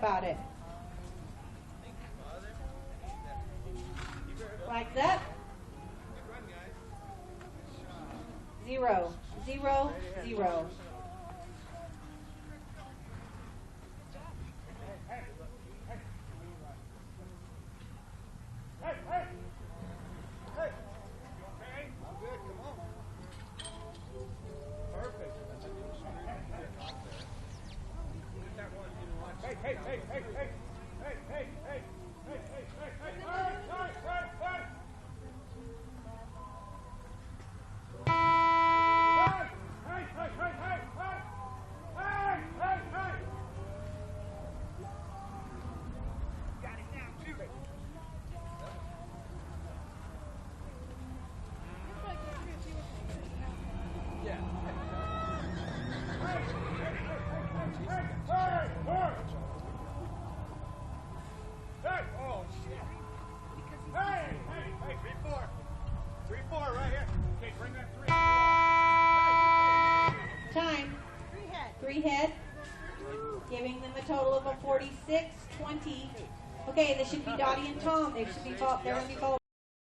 about it. Flags up. 0, 0, 0. Time. 3 head. Giving them a total of a 46-20. Okay, this should be Dottie and Tom. They should be they're going to be followed.